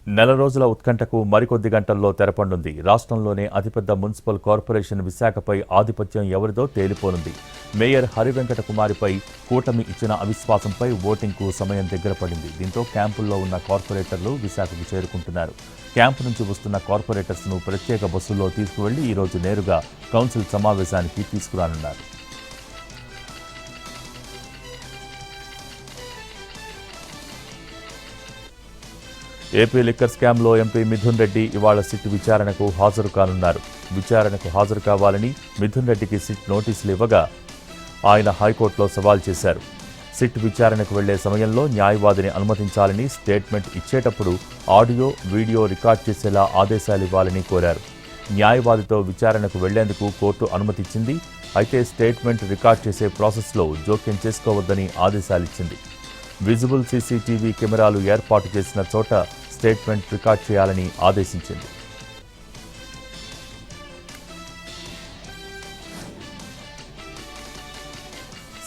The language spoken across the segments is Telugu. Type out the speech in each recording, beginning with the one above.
నెల రోజుల ఉత్కంఠకు మరికొద్ది గంటల్లో తెరపడనుంది. రాష్ట్రంలోనే అతిపెద్ద మున్సిపల్ కార్పొరేషన్ విశాఖపై ఆధిపత్యం ఎవరిదో తేలిపోనుంది. మేయర్ హరివెంకట కుమారిపై కూటమి ఇచ్చిన అవిశ్వాసంపై ఓటింగ్కు సమయం దగ్గర పడింది. దీంతో క్యాంపుల్లో ఉన్న కార్పొరేటర్లు విశాఖకు చేరుకుంటున్నారు. క్యాంపు నుంచి వస్తున్న కార్పొరేటర్స్ను ప్రత్యేక బస్సుల్లో తీసుకువెళ్లి ఈరోజు నేరుగా కౌన్సిల్ సమావేశానికి తీసుకురానున్నారు. ఏపీ లిక్కర్ స్కామ్లో ఎంపీ మిథున్ రెడ్డి ఇవాళ సిట్ విచారణకు హాజరు కానున్నారు. విచారణకు హాజరు కావాలని మిథున్ రెడ్డికి సిట్ నోటీసులు ఇవ్వగా ఆయన హైకోర్టులో సవాల్ చేశారు. సిట్ విచారణకు వెళ్లే సమయంలో న్యాయవాదిని అనుమతించాలని, స్టేట్మెంట్ ఇచ్చేటప్పుడు ఆడియో, వీడియో రికార్డ్ చేసేలా ఆదేశాలు ఇవ్వాలని కోరారు. న్యాయవాదితో విచారణకు వెళ్లేందుకు కోర్టు అనుమతిచ్చింది. అయితే స్టేట్మెంట్ రికార్డ్ చేసే ప్రాసెస్లో జోక్యం చేసుకోవద్దని ఆదేశాలిచ్చింది. విజిబుల్ సీసీటీవీ కెమెరాలు ఏర్పాటు చేసిన చోట స్టేట్మెంట్ రికార్డ్ చేయాలని ఆదేశించింది.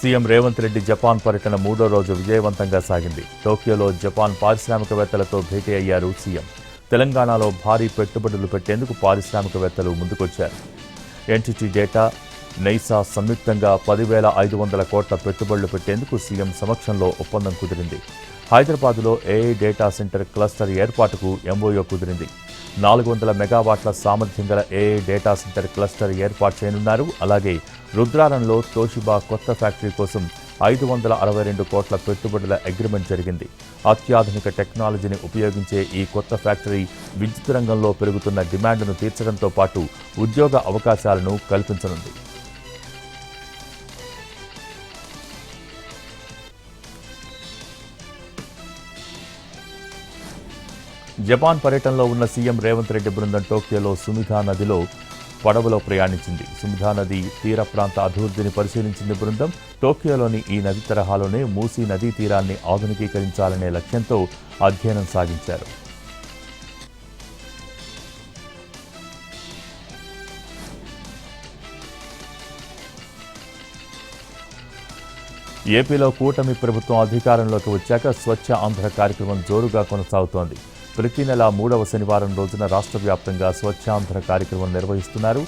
సీఎం రేవంత్ రెడ్డి జపాన్ పర్యటన 3వ రోజు విజయవంతంగా సాగింది. టోక్యోలో జపాన్ పారిశ్రామికవేత్తలతో భేటీ అయ్యారు సీఎం. తెలంగాణలో భారీ పెట్టుబడులు పెట్టేందుకు పారిశ్రామికవేత్తలు ముందుకొచ్చారు. ఎన్టీటీ డేటా, నైసా సంయుక్తంగా 10,500 కోట్ల పెట్టుబడులు పెట్టేందుకు సీఎం సమక్షంలో ఒప్పందం కుదిరింది. హైదరాబాద్లో ఏఐ డేటా సెంటర్ క్లస్టర్ ఏర్పాటుకు ఎంఓయూ కుదిరింది. 400 మెగావాట్ల సామర్థ్యం గల ఏఐ డేటా సెంటర్ క్లస్టర్ ఏర్పాటు చేయనున్నారు. అలాగే రుద్రారంలో తోషిబా కొత్త ఫ్యాక్టరీ కోసం 562 కోట్ల పెట్టుబడుల అగ్రిమెంట్ జరిగింది. అత్యాధునిక టెక్నాలజీని ఉపయోగించే ఈ కొత్త ఫ్యాక్టరీ విద్యుత్ రంగంలో పెరుగుతున్న డిమాండ్ను తీర్చడంతో పాటు ఉద్యోగ అవకాశాలను కల్పించనుంది. జపాన్ పర్యటనలో ఉన్న సీఎం రేవంత్ రెడ్డి బృందం టోక్యోలో సుమిధా నదిలో పడవలో ప్రయాణించింది. సుమిధా నది తీర ప్రాంత అభివృద్ధిని పరిశీలించింది బృందం. టోక్యోలోని ఈ నది తరహాలోనే మూసీ నదీ తీరాన్ని ఆధునికీకరించాలనే లక్ష్యంతో అధ్యయనం సాగించారు. ఏపీలో కూటమి ప్రభుత్వం అధికారంలోకి వచ్చాక స్వచ్ఛ ఆంధ్ర కార్యక్రమం జోరుగా కొనసాగుతోంది. ప్రతి నెల 3వ శనివారం రోజున రాష్ట్ర వ్యాప్తంగా స్వచ్ఛాంధ్ర కార్యక్రమం నిర్వహిస్తున్నారు.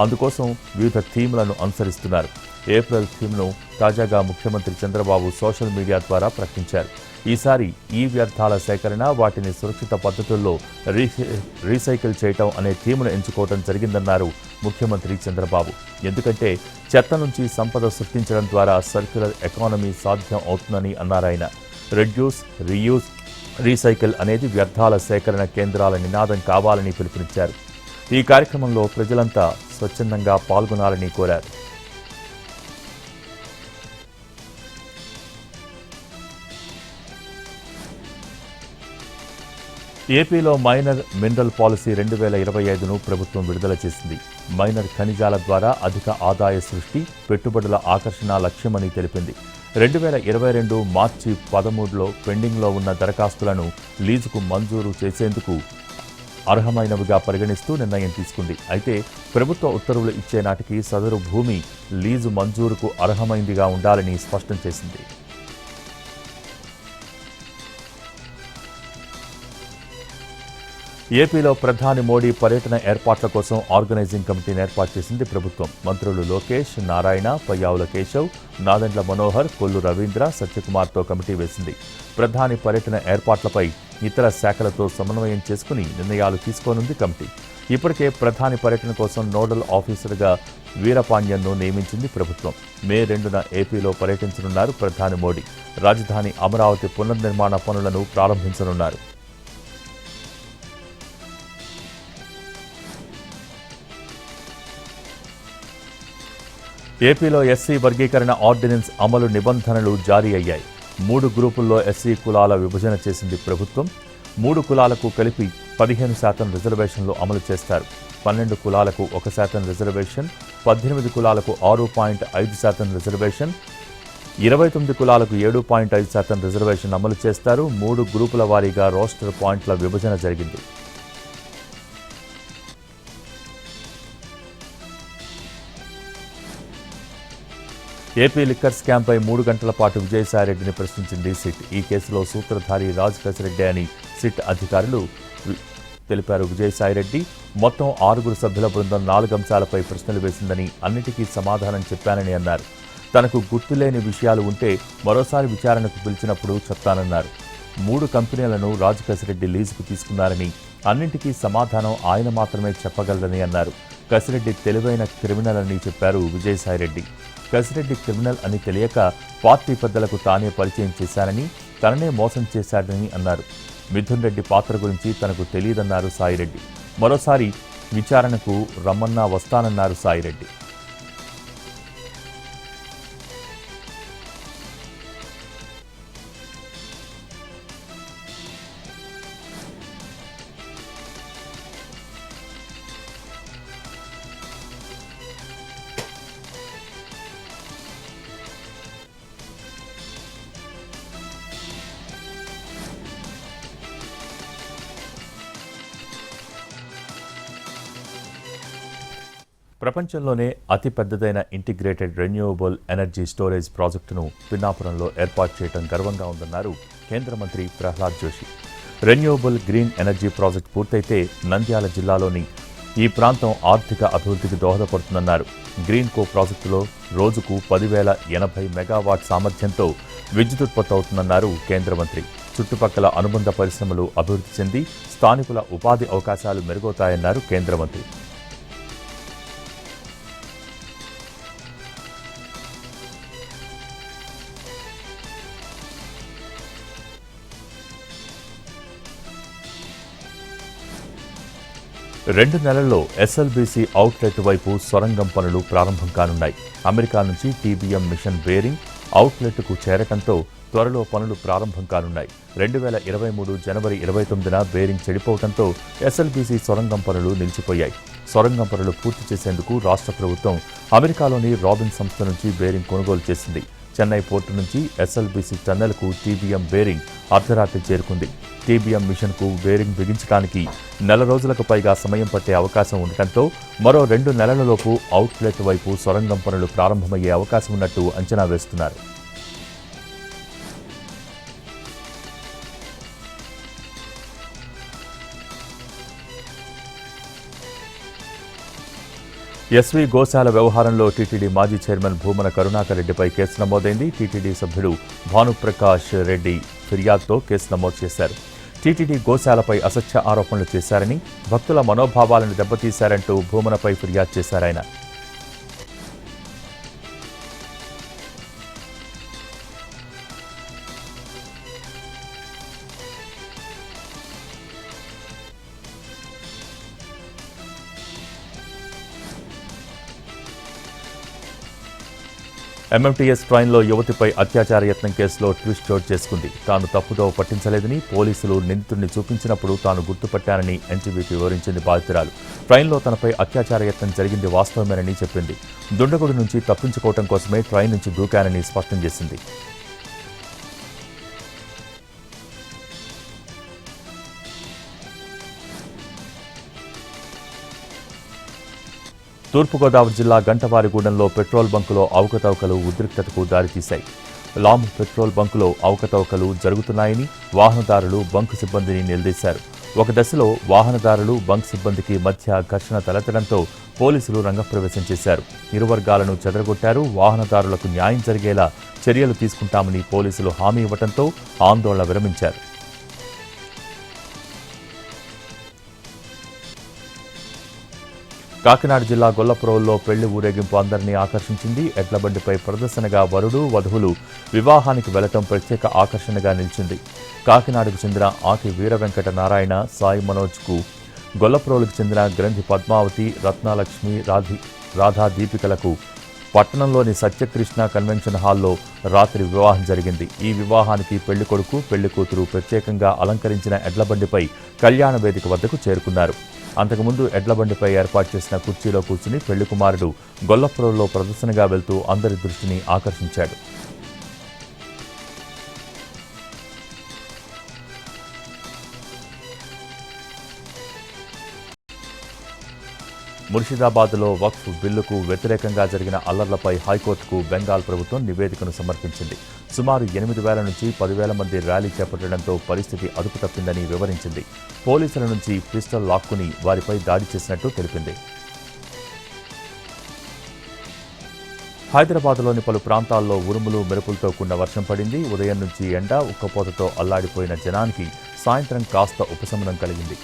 అందుకోసం వివిధ థీమ్లను అనుసరిస్తున్నారు. ఏప్రిల్ థీమ్ను తాజాగా ముఖ్యమంత్రి చంద్రబాబు సోషల్ మీడియా ద్వారా ప్రకటించారు. ఈసారి ఈ వ్యర్థాల సేకరణ, వాటిని సురక్షిత పద్ధతుల్లో రీసైకిల్ చేయటం అనే థీమ్ను ఎంచుకోవడం జరిగిందన్నారు ముఖ్యమంత్రి చంద్రబాబు. ఎందుకంటే చెత్త నుంచి సంపద సృష్టించడం ద్వారా సర్క్యులర్ ఎకానమీ సాధ్యం అవుతుందని అన్నారాయన. రెడ్యూస్, రీయూజ్, రీసైకిల్ అనేది వ్యర్థాల సేకరణ కేంద్రాల నినాదం కావాలని పిలుపునిచ్చారు. ఈ కార్యక్రమంలో ప్రజలంతా స్వచ్ఛందంగా పాల్గొనాలని కోరారు. ఏపీలో మైనర్ మినరల్ పాలసీ 2025ను ప్రభుత్వం విడుదల చేసింది. మైనర్ ఖనిజాల ద్వారా అధిక ఆదాయ సృష్టి, పెట్టుబడుల ఆకర్షణ లక్ష్యమని తెలిపింది. 2022 మార్చి 13లో పెండింగ్లో ఉన్న దరఖాస్తులను లీజుకు మంజూరు చేసేందుకు అర్హమైనవిగా పరిగణిస్తూ నిర్ణయం తీసుకుంది. అయితే ప్రభుత్వ ఉత్తర్వులు ఇచ్చే నాటికి సదరు భూమి లీజు మంజూరుకు అర్హమైందిగా ఉండాలని స్పష్టం చేసింది. ఏపీలో ప్రధాని మోడీ పర్యటన ఏర్పాట్ల కోసం ఆర్గనైజింగ్ కమిటీని ఏర్పాటు చేసింది ప్రభుత్వం. మంత్రులు లోకేష్, నారాయణ, పయ్యావుల కేశవ్, నాదెండ్ల మనోహర్, కొల్లు రవీంద్ర, సత్యకుమార్తో కమిటీ వేసింది. ప్రధాని పర్యటన ఏర్పాట్లపై ఇతర శాఖలతో సమన్వయం చేసుకుని నిర్ణయాలు తీసుకోనుంది కమిటీ. ఇప్పటికే ప్రధాని పర్యటన కోసం నోడల్ ఆఫీసర్గా వీరపాండ్యన్ను నియమించింది ప్రభుత్వం. మే 2న ఏపీలో పర్యటించనున్నారు ప్రధాని మోడీ. రాజధాని అమరావతి పునర్నిర్మాణ పనులను ప్రారంభించనున్నారు. ఏపీలో ఎస్సీ వర్గీకరణ ఆర్డినెన్స్ అమలు నిబంధనలు జారీ అయ్యాయి. 3 గ్రూపుల్లో ఎస్సీ కులాల విభజన చేసింది ప్రభుత్వం. 3 కులాలకు కలిపి 15% రిజర్వేషన్లు అమలు చేస్తారు. 12 కులాలకు 1% రిజర్వేషన్, 18 కులాలకు 6.5% రిజర్వేషన్, 29 కులాలకు 7.5% రిజర్వేషన్ అమలు చేస్తారు. 3 గ్రూపుల వారీగా రోస్టర్ పాయింట్ల విభజన జరిగింది. ఏపీ లిక్కర్ స్కామ్పై 3 గంటల పాటు విజయసాయిరెడ్డిని ప్రశ్నించింది సిట్. ఈ కేసులో సూత్రధారి రాజ్ కసిరెడ్డి అని సిట్ అధికారులు తెలిపారు విజయసాయిరెడ్డి. మొత్తం 6 సభ్యుల బృందం 4 అంశాలపై ప్రశ్నలు వేసిందని, అన్నిటికీ సమాధానం చెప్పానని అన్నారు. తనకు గుర్తులేని విషయాలు ఉంటే మరోసారి విచారణకు పిలిచినప్పుడు చెప్తానన్నారు. 3 కంపెనీలను రాజు కసిరెడ్డి లీజుకు తీసుకున్నారని, అన్నింటికీ సమాధానం ఆయన మాత్రమే చెప్పగలరని అన్నారు. కసిరెడ్డి తెలివైన క్రిమినల్ అని చెప్పారు విజయసాయిరెడ్డి. కసిరెడ్డి క్రిమినల్ అని తెలియక పార్టీ పెద్దలకు తానే పరిచయం చేశానని, తననే మోసం చేశాడని అన్నారు. మిథున్ రెడ్డి పాత్ర గురించి తనకు తెలియదన్నారు సాయిరెడ్డి. మరోసారి విచారణకు రమ్మన్నా వస్తానన్నారు సాయిరెడ్డి. ప్రపంచంలోనే అతిపెద్దదైన ఇంటిగ్రేటెడ్ రెన్యూవబుల్ ఎనర్జీ స్టోరేజ్ ప్రాజెక్టును పిన్నాపురంలో ఏర్పాటు చేయడం గర్వంగా ఉందన్నారు కేంద్ర మంత్రి Prahlad Joshi. Renewable green energy project పూర్తయితే నంద్యాల జిల్లాలోని ఈ ప్రాంతం ఆర్థిక అభివృద్ధికి దోహదపడుతుందన్నారు. గ్రీన్ కో ప్రాజెక్టులో రోజుకు 10,080 మెగావాట్ సామర్థ్యంతో విద్యుత్ ఉత్పత్తి అవుతుందన్నారు కేంద్ర మంత్రి. చుట్టుపక్కల అనుబంధ పరిశ్రమలు అభివృద్ధి చెంది స్థానికుల ఉపాధి అవకాశాలు మెరుగవుతాయన్నారు కేంద్ర మంత్రి. రెండు నెలల్లో ఎస్ఎల్బీసీ అవుట్లెట్ వైపు సొరంగం పనులు ప్రారంభం కానున్నాయి. అమెరికా నుంచి టీబీఎం మిషన్ బేరింగ్ అవుట్లెట్కు చేరటంతో త్వరలో పనులు ప్రారంభం కానున్నాయి. 2023 జనవరి 29న బేరింగ్ చెడిపోవడంతో ఎస్ఎల్బీసీ సొరంగం పనులు నిలిచిపోయాయి. సొరంగం పనులు పూర్తి చేసేందుకు రాష్ట్ర ప్రభుత్వం అమెరికాలోని రాబిన్ సంస్థ నుంచి బేరింగ్ కొనుగోలు చేసింది. చెన్నై పోర్టు నుంచి ఎస్ఎల్బీసీ టన్నెల్కు టీబీఎం బేరింగ్ అర్ధరాత్రి చేరుకుంది. టీబీఎం మిషన్కు బేరింగ్ బిగించడానికి 4 రోజులకు పైగా సమయం పట్టే అవకాశం ఉండటంతో మరో 2 నెలలలోపు అవుట్లెట్ వైపు సొరంగం పనులు ప్రారంభమయ్యే అవకాశం ఉన్నట్టు అంచనా వేస్తున్నారు. ఎస్వీ గోశాల వ్యవహారంలో టీటీడీ మాజీ చైర్మన్ భూమన కరుణాకర్ రెడ్డిపై కేసు నమోదైంది. టీటీడీ సభ్యుడు భానుప్రకాష్ రెడ్డి ఫిర్యాదుతో కేసు నమోదు చేశారు. టీటీడీ గోశాలపై అసత్య ఆరోపణలు చేశారని, భక్తుల మనోభావాలను దెబ్బతీశారంటూ భూమనపై ఫిర్యాదు చేశారాయన. ఎంఎంటీఎస్ ట్రైన్లో యువతిపై అత్యాచార యత్నం కేసులో ట్విస్ట్ చోటు చేసుకుంది. తాను తప్పుదోవ పట్టించలేదని, పోలీసులు నిందితుడిని చూపించినప్పుడు తాను గుర్తుపట్టానని ఎన్టీవీకి వివరించింది బాధితురాలు. ట్రైన్లో తనపై అత్యాచార యత్నం జరిగింది వాస్తవమేనని చెప్పింది. దుండగుడి నుంచి తప్పించుకోవడం కోసమే ట్రైన్ నుంచి దూకానని స్పష్టం చేసింది. తూర్పుగోదావరి జిల్లా గంటవారిగూడెంలో పెట్రోల్ బంకులో అవకతవకలు ఉద్రిక్తతకు దారితీశాయి. లామ్ పెట్రోల్ బంకులో అవకతవకలు జరుగుతున్నాయని వాహనదారులు బంకు సిబ్బందిని నిలదీశారు. ఒక దశలో వాహనదారులు బంక్ సిబ్బందికి మధ్య ఘర్షణ తలెత్తడంతో పోలీసులు రంగప్రవేశం చేశారు. ఇరు వర్గాలను చెదరగొట్టారు. వాహనదారులకు న్యాయం జరిగేలా చర్యలు తీసుకుంటామని పోలీసులు హామీ ఇవ్వడంతో ఆందోళన విరమించారు. కాకినాడ జిల్లా గొల్లపురంలో పెళ్లి ఊరేగింపు అందరినీ ఆకర్షించింది. ఎడ్లబండిపై ప్రదర్శనగా వరుడు వధువులు వివాహానికి వెళ్లటం ప్రత్యేక ఆకర్షణగా నిలిచింది. కాకినాడకు చెందిన ఆకి వీరవెంకట నారాయణ, సాయి మనోజ్కు గొల్లపురంకు చెందిన గ్రంథి పద్మావతి, రత్నాలక్ష్మి, రాధా దీపికలకు పట్టణంలోని సత్యకృష్ణ కన్వెన్షన్ హాల్లో రాత్రి వివాహం జరిగింది. ఈ వివాహానికి పెళ్లికొడుకు, పెళ్లికూతురు ప్రత్యేకంగా అలంకరించిన ఎడ్లబండిపై కళ్యాణ వేదిక వద్దకు చేరుకున్నారు. అంతకుముందు ఎడ్లబండిపై ఏర్పాటు చేసిన కుర్చీలో కూర్చుని పెళ్లి కుమారుడు గొల్లపురంలో ప్రదర్శనగా వెళ్తూ అందరి దృష్టిని ఆకర్షించాడు. ముర్షిదాబాద్లో వక్ఫ్ బిల్లుకు వ్యతిరేకంగా జరిగిన అల్లర్లపై హైకోర్టుకు బెంగాల్ ప్రభుత్వం నివేదికను సమర్పించింది. సుమారు 8,000 నుంచి 10,000 మంది ర్యాలీ చేపట్టడంతో పరిస్థితి అదుపు తప్పిందని వివరించింది. పోలీసుల నుంచి పిస్టల్ లాక్కుని వారిపై దాడి చేసినట్టు తెలిపింది. హైదరాబాద్లోని పలు ప్రాంతాల్లో ఉరుములు మెరుపులతో కూడిన వర్షం పడింది. ఉదయం నుంచి ఎండ ఉక్కపోతతో అల్లాడిపోయిన జనానికి సాయంత్రం కాస్త ఉపశమనం కలిగింది.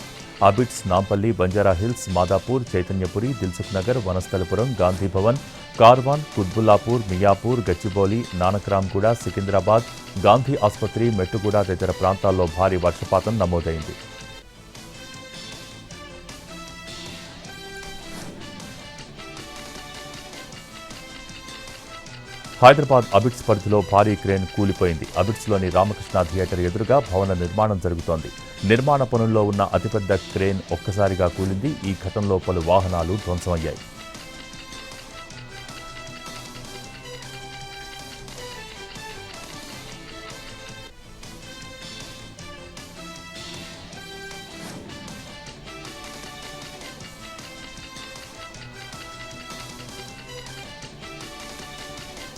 అబిడ్స్, నాంపల్లి, బంజారాహిల్స్, మాదాపూర్, చైతన్యపురి, దిల్సుఖ్ నగర్, వనస్థలిపురం, గాంధీభవన్, కార్వాన్, కుత్బుల్లాపూర్, మియాపూర్, గచ్చిబౌలి, నానక్రామ్గూడ, సికింద్రాబాద్, గాంధీ ఆసుపత్రి, మెట్టుగూడ తదితర ప్రాంతాల్లో భారీ వర్షపాతం నమోదైంది. హైదరాబాద్ అబిడ్స్ పరిధిలో భారీ క్రేన్ కూలిపోయింది. అబిడ్స్లోని రామకృష్ణ థియేటర్ ఎదురుగా భవన నిర్మాణం జరుగుతోంది. నిర్మాణ పనుల్లో ఉన్న అతిపెద్ద క్రేన్ ఒక్కసారిగా కూలింది. ఈ ఘటనలో పలు వాహనాలు ధ్వంసమయ్యాయి.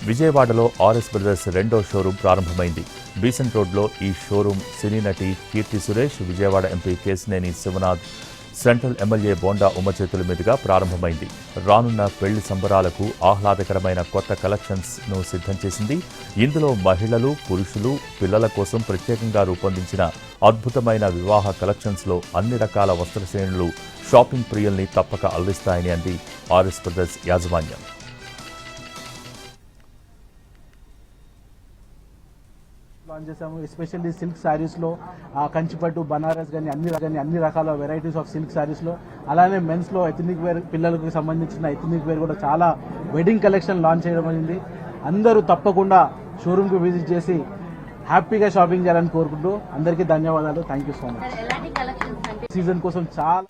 విజయవాడలో ఆర్ఎస్ బ్రదర్స్ రెండో షోరూం ప్రారంభమైంది. బీసెంట్ రోడ్లో ఈ షోరూం సినీ నటి Keerthy Suresh, Vijayawada MP Kesineni Sivanath, central MLA Bonda Uma చేతుల మీదుగా ప్రారంభమైంది. రానున్న పెళ్లి సంబరాలకు ఆహ్లాదకరమైన కొత్త కలెక్షన్స్ను సిద్ధం చేసింది. ఇందులో మహిళలు, పురుషులు, పిల్లల కోసం ప్రత్యేకంగా రూపొందించిన అద్భుతమైన వివాహ కలెక్షన్స్లో అన్ని రకాల వస్త్ర శ్రేణులు షాపింగ్ ప్రియుల్ని తప్పక అల్లిస్తాయని అంది ఆర్ఎస్ బ్రదర్స్ యాజమాన్యం. లాంచ్ చేసాము. ఎస్పెషల్లీ సిల్క్ శారీస్లో కంచిపట్టు, బనారస్ కానీ అన్ని రకాల వెరైటీస్ ఆఫ్ సిల్క్ శారీస్లో, అలానే మెన్స్లో ఎథనిక్ వేర్, పిల్లలకు సంబంధించిన ఎథనిక్ వేర్ కూడా చాలా వెడ్డింగ్ కలెక్షన్ లాంచ్ చేయడం అయింది. అందరూ తప్పకుండా షోరూమ్కి విజిట్ చేసి హ్యాపీగా షాపింగ్ చేయాలని కోరుకుంటూ అందరికీ ధన్యవాదాలు. Thank you so much. Season కోసం చాలా